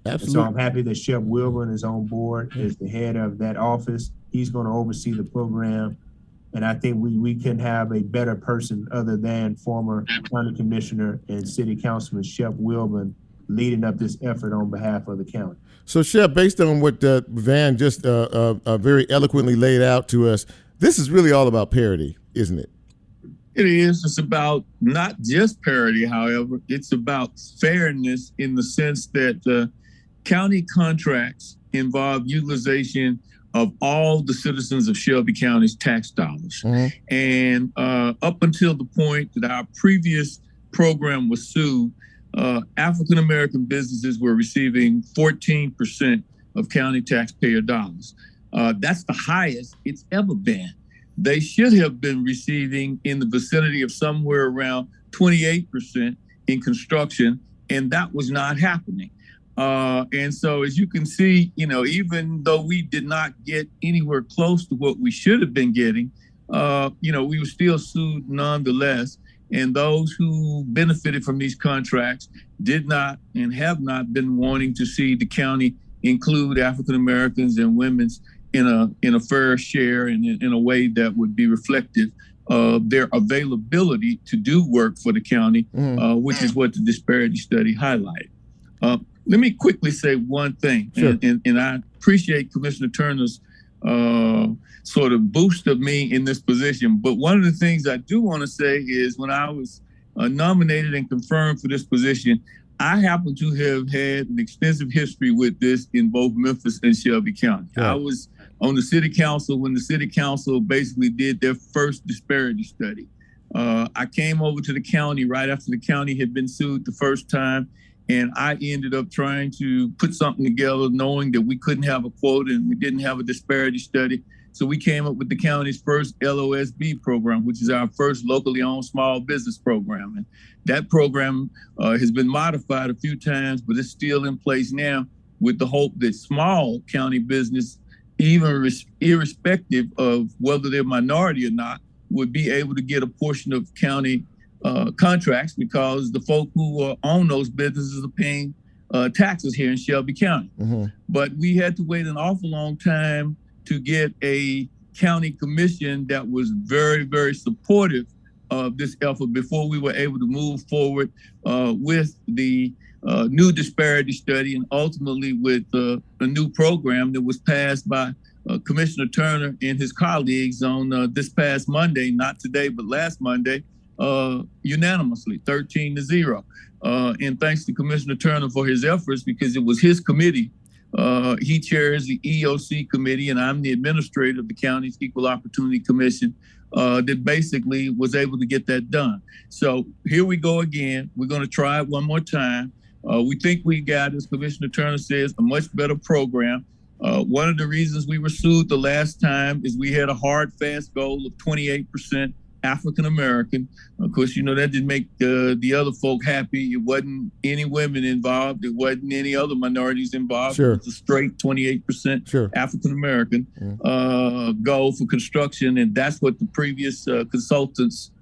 Absolutely. And so I'm happy that Shep Wilbun is on board as the head of that office. He's going to oversee the program. And I think we can have a better person other than former county commissioner and city councilman Shep Wilbun leading up this effort on behalf of the county. So Shep, based on what Van just very eloquently laid out to us, this is really all about parity, isn't it? It is. It's about not just parity, however, it's about fairness in the sense that county contracts involve utilization of all the citizens of Shelby County's tax dollars. Mm-hmm. And up until the point that our previous program was sued, African-American businesses were receiving 14% of county taxpayer dollars. That's the highest it's ever been. They should have been receiving in the vicinity of somewhere around 28% in construction, and that was not happening. And so as you can see, even though we did not get anywhere close to what we should have been getting, we were still sued nonetheless. And those who benefited from these contracts did not and have not been wanting to see the county include African Americans and women's in a fair share and in a way that would be reflective of their availability to do work for the county, which is what the disparity study highlighted. Let me quickly say one thing, sure. and I appreciate Commissioner Turner's sort of boost of me in this position. But one of the things I do want to say is when I was nominated and confirmed for this position, I happen to have had an extensive history with this in both Memphis and Shelby County. Sure. I was on the city council when the city council basically did their first disparity study. I came over to the county right after the county had been sued the first time, and I ended up trying to put something together knowing that we couldn't have a quota and we didn't have a disparity study. So we came up with the county's first LOSB program, which is our first locally owned small business program. And that program has been modified a few times, but it's still in place now with the hope that small county business, even irrespective of whether they're minority or not, would be able to get a portion of county contracts because the folk who own those businesses are paying taxes here in Shelby County. But we had to wait an awful long time to get a county commission that was very, very supportive of this effort before we were able to move forward with the new disparity study and ultimately with a new program that was passed by Commissioner Turner and his colleagues on this past Monday, not today, but last Monday, unanimously, 13-0. And thanks to Commissioner Turner for his efforts, because it was his committee. He chairs the EOC committee, and I'm the administrator of the county's Equal Opportunity Commission that basically was able to get that done. So here we go again. We're going to try it one more time. We think we got, as Commissioner Turner says, a much better program. One of the reasons we were sued the last time is we had a hard, fast goal of 28% African American. Of course, you know, that didn't make the other folk happy. It wasn't any women involved. It wasn't any other minorities involved. Sure. It was a straight 28% Sure. African American goal for construction. And that's what the previous consultants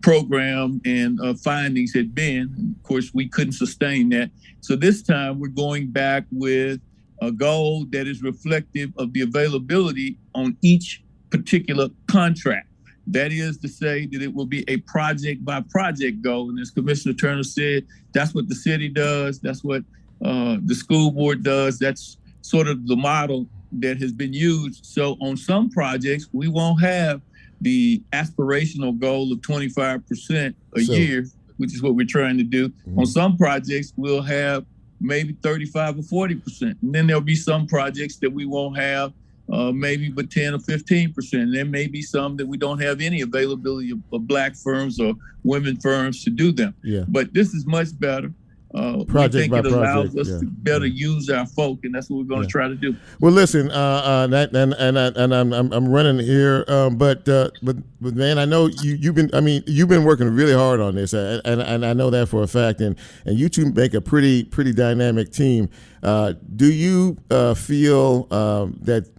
program and findings had been. And of course, we couldn't sustain that. So this time we're going back with a goal that is reflective of the availability on each particular contract. That is to say that it will be a project by project goal. And as Commissioner Turner said, that's what the city does. That's what the school board does. That's sort of the model that has been used. So on some projects, we won't have the aspirational goal of 25% a year, which is what we're trying to do. On some projects, we'll have maybe 35 or 40%. And then there'll be some projects that we won't have maybe but 10 or 15%. There may be some that we don't have any availability of black firms or women firms to do them. Yeah. But this is much better. Project we think by it allows project, us to better use our folk, and that's what we're going to try to do. Well, listen, I'm running here, but man, I know you've been working really hard on this, and I know that for a fact, and you two make a pretty dynamic team. Do you feel that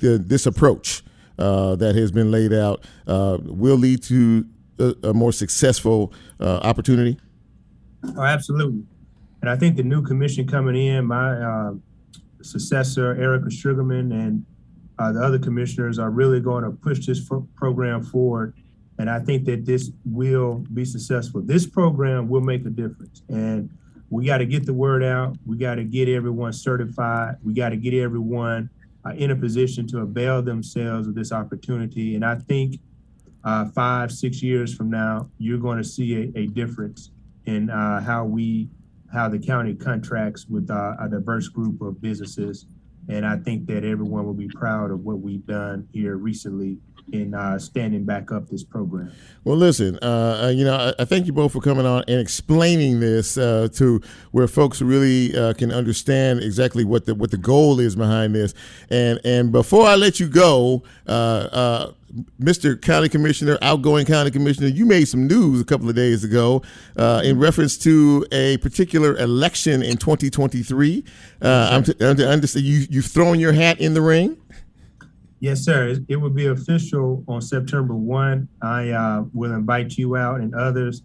this approach that has been laid out will lead to a more successful opportunity? Oh, absolutely. And I think the new commission coming in, my successor, Erika Sugarmon, and the other commissioners are really going to push this program forward. And I think that this will be successful. This program will make a difference. And we got to get the word out. We got to get everyone certified. We got to get everyone in a position to avail themselves of this opportunity. And I think 5-6 years from now, you're going to see a difference in how the county contracts with a diverse group of businesses. And I think that everyone will be proud of what we've done here recently in standing back up this program. Well, listen, I thank you both for coming on and explaining this to where folks really can understand exactly what the goal is behind this. And before I let you go, Mr. County Commissioner, outgoing County Commissioner, you made some news a couple of days ago in reference to a particular election in 2023. I'm to understand you've thrown your hat in the ring. Yes, sir. It will be official on September 1. I will invite you out and others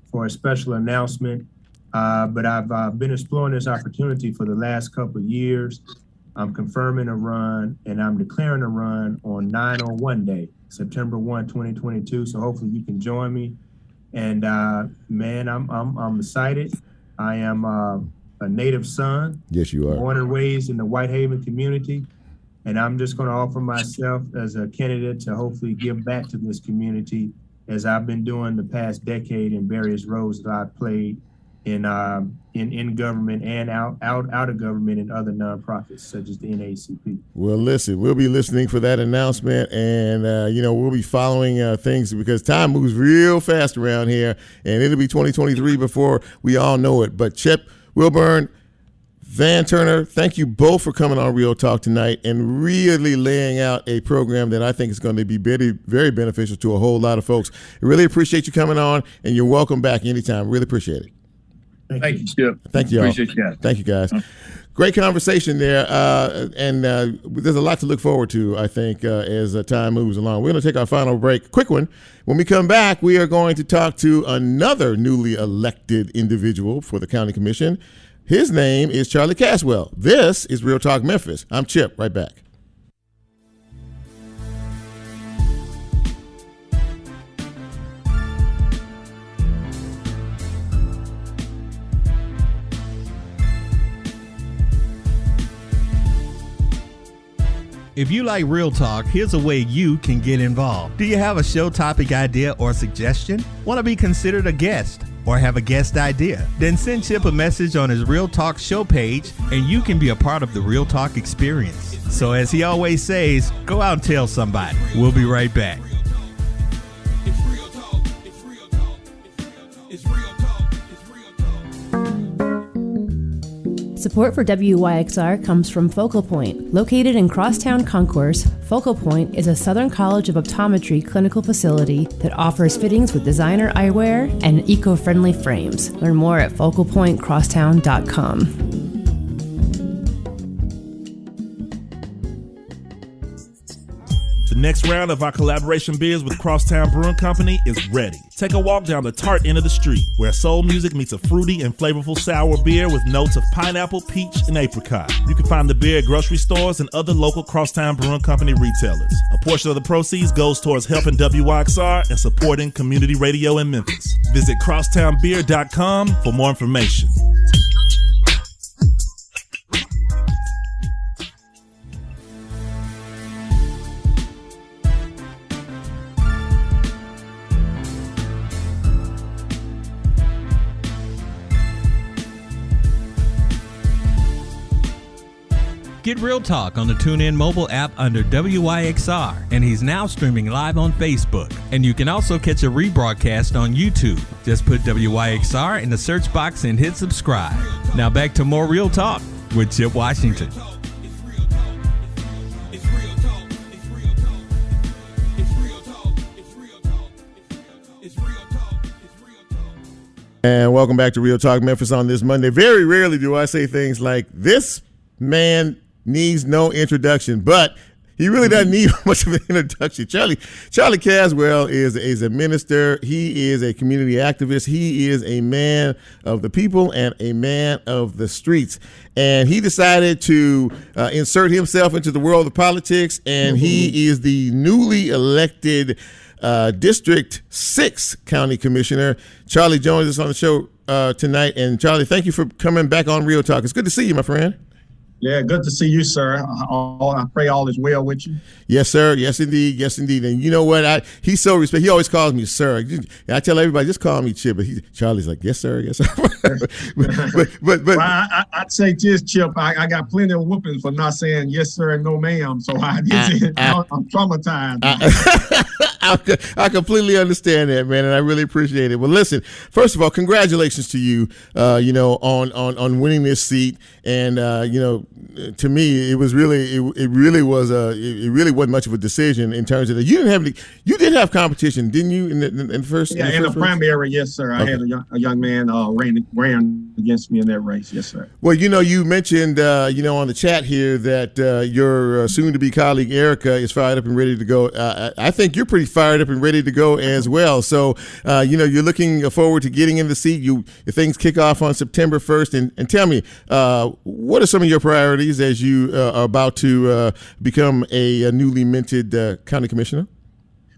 for a special announcement. But I've been exploring this opportunity for the last couple of years. I'm confirming a run, and I'm declaring a run on 9/01 day, September 1, 2022. So hopefully you can join me. And man, I'm excited. I am a native son. Yes, you are. Born and raised in the Whitehaven community. And I'm just going to offer myself as a candidate to hopefully give back to this community as I've been doing the past decade in various roles that I've played in government and out of government and other nonprofits such as the NAACP. Well, listen, we'll be listening for that announcement, and we'll be following things because time moves real fast around here, and it'll be 2023 before we all know it. But Shep, Wilbun, Van Turner, thank you both for coming on Real Talk tonight and really laying out a program that I think is going to be very, very beneficial to a whole lot of folks. I really appreciate you coming on, and you're welcome back anytime. Really appreciate it. Thank you, Shep. Thank you all. Appreciate you guys. Thank you, guys. Great conversation there, and there's a lot to look forward to, I think, as time moves along. We're going to take our final break, quick one. When we come back, we are going to talk to another newly elected individual for the County Commission. His name is Charlie Caswell. This is Real Talk Memphis. I'm Chip. Right back. If you like Real Talk, here's a way you can get involved. Do you have a show topic idea or suggestion? Want to be considered a guest or have a guest idea? Then send Shep a message on his Real Talk show page and you can be a part of the Real Talk experience. So as he always says, go out and tell somebody. We'll be right back. It's real talk. It's real talk. It's real talk. It's real talk. Support for WYXR comes from Focal Point. Located in Crosstown Concourse, Focal Point is a Southern College of Optometry clinical facility that offers fittings with designer eyewear and eco-friendly frames. Learn more at focalpointcrosstown.com. The next round of our collaboration bids with Crosstown Brewing Company is ready. Take a walk down the tart end of the street, where soul music meets a fruity and flavorful sour beer with notes of pineapple, peach, and apricot. You can find the beer at grocery stores and other local Crosstown Brewing Company retailers. A portion of the proceeds goes towards helping WYXR and supporting community radio in Memphis. Visit crosstownbeer.com for more information. Get Real Talk on the TuneIn mobile app under WYXR, and he's now streaming live on Facebook. And you can also catch a rebroadcast on YouTube. Just put WYXR in the search box and hit subscribe. Now back to more Real Talk with Chip Washington. And welcome back to Real Talk Memphis on this Monday. Very rarely do I say things like, this man needs no introduction, but he really doesn't need much of an introduction. Charlie Caswell is a minister. He is a community activist. He is a man of the people and a man of the streets. And he decided to insert himself into the world of politics, and he is the newly elected District 6 County Commissioner. Charlie joins us on the show tonight. And Charlie, thank you for coming back on Real Talk. It's good to see you, my friend. Yeah, good to see you, sir. I pray all is well with you. Yes, sir. Yes, indeed. Yes, indeed. And you know what? He's so respectful. He always calls me sir. I tell everybody, just call me Chip. But Charlie's like, yes, sir. Yes, sir. but well, I'd say just Chip. I got plenty of whoopings for not saying yes, sir, and no, ma'am. So I'm traumatized. I completely understand that, man, and I really appreciate it. Well, listen, first of all, congratulations to you, on winning this seat. And, to me, it really wasn't much of a decision in terms of that. You did have competition, didn't you, in the first? Yeah, in the primary, yes, sir. Okay. I had a young man ran against me in that race, yes, sir. Well, you mentioned, on the chat here that your soon-to-be colleague Erika is fired up and ready to go. I think you're pretty fired up and ready to go as well. So, you're looking forward to getting in the seat. Things kick off on September 1st, and tell me, what are some of your priorities as you are about to become a newly minted county commissioner?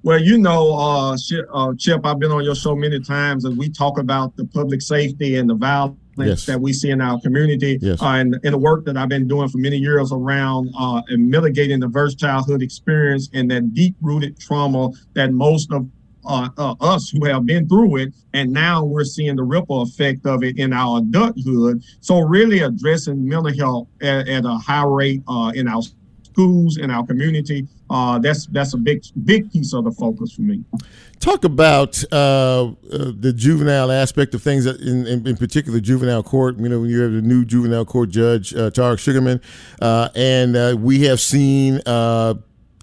Well, Chip, I've been on your show many times, and we talk about the public safety and the violence that we see in our community, and the work that I've been doing for many years around and mitigating the adverse childhood experience and that deep-rooted trauma that most of us who have been through it, and now we're seeing the ripple effect of it in our adulthood. So really addressing mental health at a high rate in our schools, in our community, that's a big piece of the focus for me. Talk about the juvenile aspect of things, in particular juvenile court. When you have the new juvenile court judge, Tarek Sugarmon, and we have seen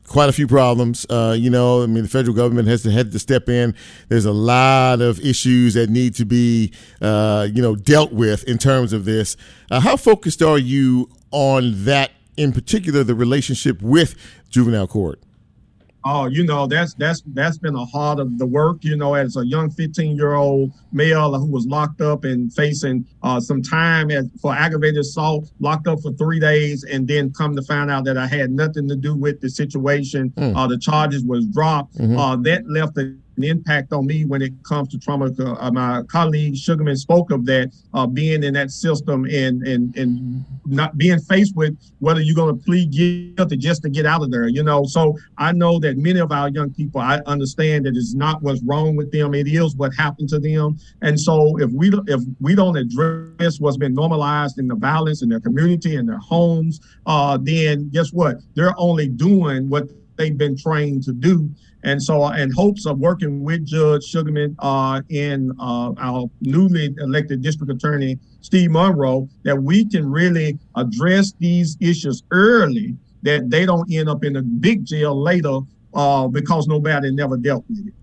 quite a few problems. The federal government has had to step in. There's a lot of issues that need to be, dealt with in terms of this. How focused are you on that, in particular, the relationship with juvenile court? Oh, that's been a heart of the work, as a young 15-year-old male who was locked up and facing some time for aggravated assault, locked up for 3 days, and then come to find out that I had nothing to do with the situation. The charges was dropped. That left an impact on me when it comes to trauma. My colleague Sugarmon spoke of that, being in that system and not being faced with whether you're going to plead guilty just to get out of there, So I know that many of our young people, I understand that it's not what's wrong with them. It is what happened to them. And so if we don't address what's been normalized in the violence in their community and their homes, then guess what? They're only doing what they've been trained to do. And so in hopes of working with Judge Sugarmon and our newly elected district attorney, Steve Monroe, that we can really address these issues early, that they don't end up in a big jail later because nobody never dealt with it.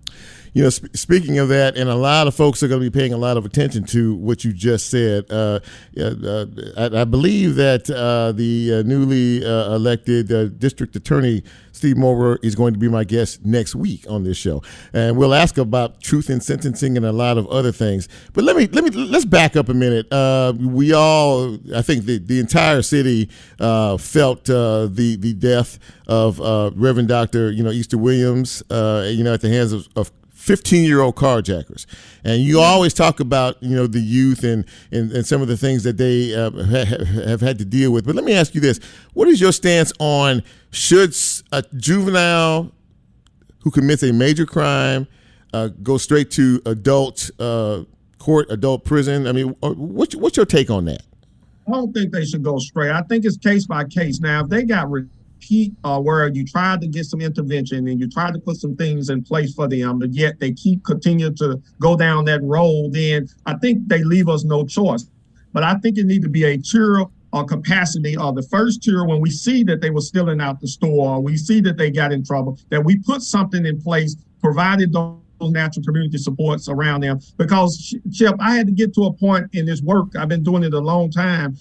Speaking of that, and a lot of folks are going to be paying a lot of attention to what you just said. I believe that the newly elected district attorney, Steve Monroe, is going to be my guest next week on this show, and we'll ask about truth in sentencing and a lot of other things. But let's back up a minute. We all, I think, the entire city felt the death of Reverend Dr. Easter Williams, at the hands of 15-year-old carjackers. And you always talk about, the youth and some of the things that they have had to deal with. But let me ask you this. What is your stance on should a juvenile who commits a major crime go straight to adult court, adult prison? I mean, what's your take on that? I don't think they should go straight. I think it's case by case. Now, if they got repeat where you tried to get some intervention and you tried to put some things in place for them, but yet they continue to go down that road, then I think they leave us no choice. But I think it needs to be a tier or capacity of the first tier when we see that they were stealing out the store, or we see that they got in trouble, that we put something in place, provided those natural community supports around them. Because, Shep, I had to get to a point in this work, I've been doing it a long time,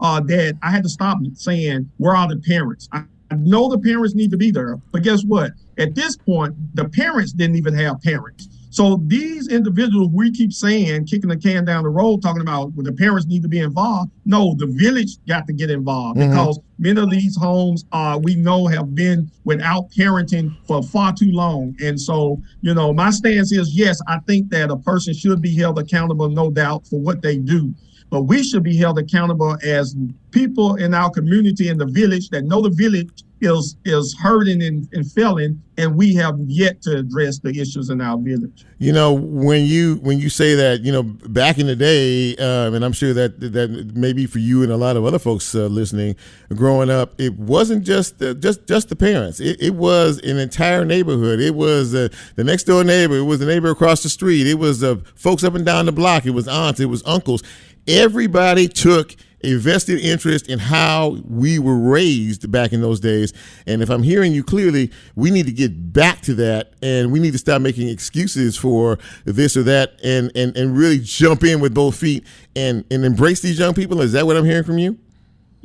that I had to stop saying, where are the parents? I know the parents need to be there, but guess what? At this point, the parents didn't even have parents. So these individuals, we keep saying, kicking the can down the road, talking about the parents need to be involved. No, the village got to get involved, because many of these homes we know have been without parenting for far too long. And so, my stance is, yes, I think that a person should be held accountable, no doubt, for what they do. But we should be held accountable as people in our community in the village that know the village is hurting and failing, and we have yet to address the issues in our village. When you say that, back in the day, and I'm sure that maybe for you and a lot of other folks listening, growing up, it wasn't just the parents. It was an entire neighborhood. It was the next door neighbor. It was the neighbor across the street. It was folks up and down the block. It was aunts. It was uncles. Everybody took a vested interest in how we were raised back in those days. And if I'm hearing you clearly, we need to get back to that, and we need to stop making excuses for this or that, and really jump in with both feet and embrace these young people. Is that what I'm hearing from you?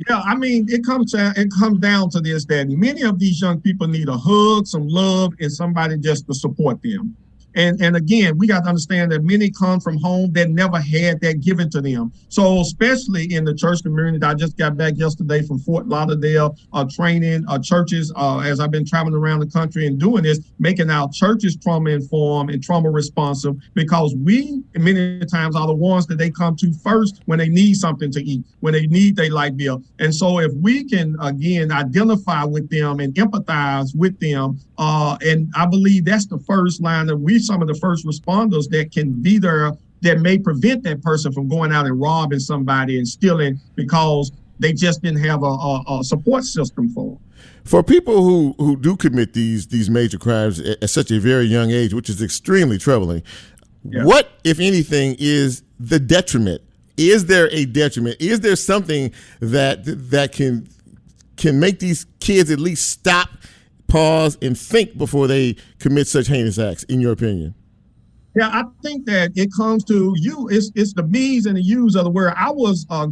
Yeah, I mean, it comes down to this, that many of these young people need a hug, some love, and somebody just to support them. And again, we got to understand that many come from home that never had that given to them. So especially in the church community, I just got back yesterday from Fort Lauderdale, training churches as I've been traveling around the country and doing this, making our churches trauma informed and trauma responsive, because we many times are the ones that they come to first when they need something to eat, when they need their light bill. And so if we can, again, identify with them and empathize with them, and I believe that's the first line that some of the first responders that can be there, that may prevent that person from going out and robbing somebody and stealing because they just didn't have a support system for them. For people who do commit these major crimes at such a very young age, which is extremely troubling, what, if anything, is the detriment? Is there a detriment? Is there something that can make these kids at least stop, pause, and think before they commit such heinous acts, in your opinion? Yeah, I think that it comes to you. It's the me's and the you's of the word. I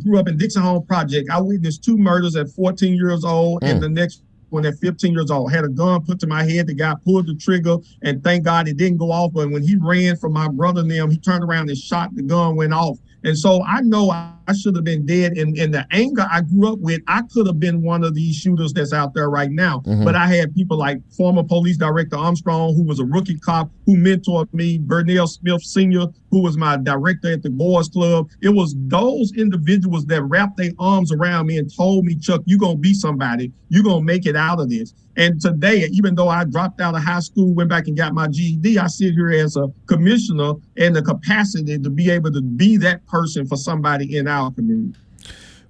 grew up in Dixon Home Project. I witnessed 2 murders at 14 years old, and the next one at 15 years old, had a gun put to my head. The guy pulled the trigger, and thank God it didn't go off. But when he ran from my brother and them, he turned around and shot. The gun went off. And so I know I should have been dead. And the anger I grew up with, I could have been one of these shooters that's out there right now. Mm-hmm. But I had people like former police director Armstrong, who was a rookie cop, who mentored me, Burnell Smith Sr., who was my director at the Boys Club. It was those individuals that wrapped their arms around me and told me, Chuck, you're going to be somebody. You're going to make it out of this. And today, even though I dropped out of high school, went back and got my GED, I sit here as a commissioner and the capacity to be able to be that person for somebody in our community.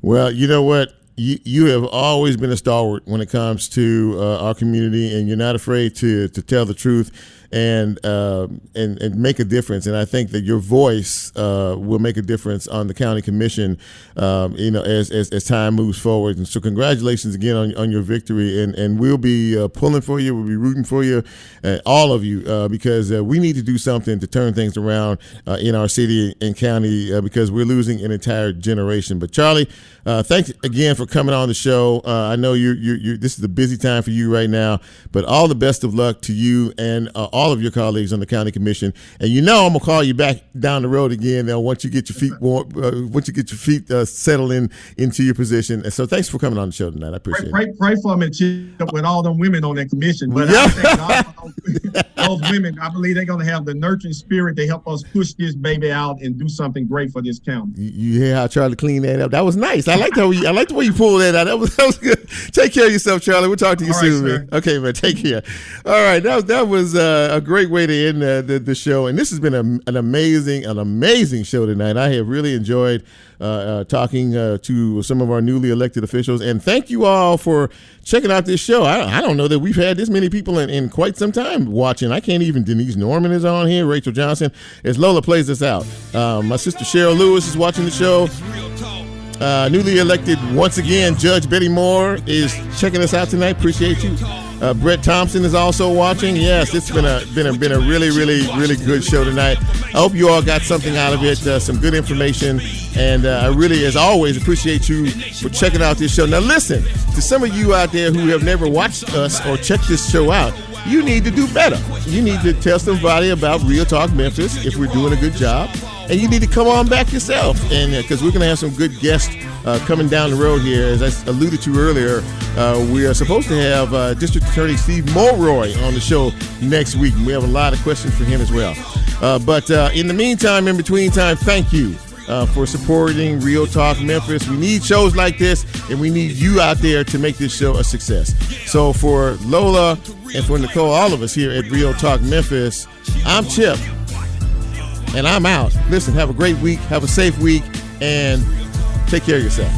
Well, you know what? You have always been a stalwart when it comes to our community, and you're not afraid to tell the truth and make a difference. And I think that your voice will make a difference on the county commission, as time moves forward. And so congratulations again on your victory. And we'll be pulling for you. We'll be rooting for you, all of you, because we need to do something to turn things around in our city and county because we're losing an entire generation. But Charlie, thanks again for coming on the show. I know you this is a busy time for you right now, but all the best of luck to you and all of your colleagues on the county commission. And I'm gonna call you back down the road again once you get your feet settled into your position. And so thanks for coming on the show tonight. I appreciate it. Pray for me, Chip, with all them women on that commission. But I thank God for those women. I believe they're gonna have the nurturing spirit to help us push this baby out and do something great for this county. You hear how Charlie cleaned that up? That was nice. I like the way you pulled that out. That was good. Take care of yourself, Charlie. We'll talk to you soon, man. Okay, man. Take care. All right. That was a great way to end the show. And this has been an amazing show tonight. I have really enjoyed talking to some of our newly elected officials. And thank you all for checking out this show. I don't know that we've had this many people in quite some time watching. I can't even. Denise Norman is on here. Rachel Johnson. As Lola plays us out. My sister Cheryl Lewis is watching the show. Newly elected once again Judge Betty Moore is checking us out tonight. Appreciate you. Brett Thompson is also watching. Yes, it's been a really good show tonight. I hope you all got something out of it, some good information, and I really, as always, appreciate you for checking out this show. Now listen, to some of you out there who have never watched us or checked this show out, you need to do better. You need to tell somebody about Real Talk Memphis if we're doing a good job. And you need to come on back yourself, and because we're going to have some good guests coming down the road here. As I alluded to earlier, we are supposed to have District Attorney Steve Mulroy on the show next week, and we have a lot of questions for him as well. But in the meantime, in between time, thank you for supporting Real Talk Memphis. We need shows like this, and we need you out there to make this show a success. So for Lola and for Nicole, all of us here at Real Talk Memphis, I'm Chip. And I'm out. Listen, have a great week. Have a safe week. And take care of yourself.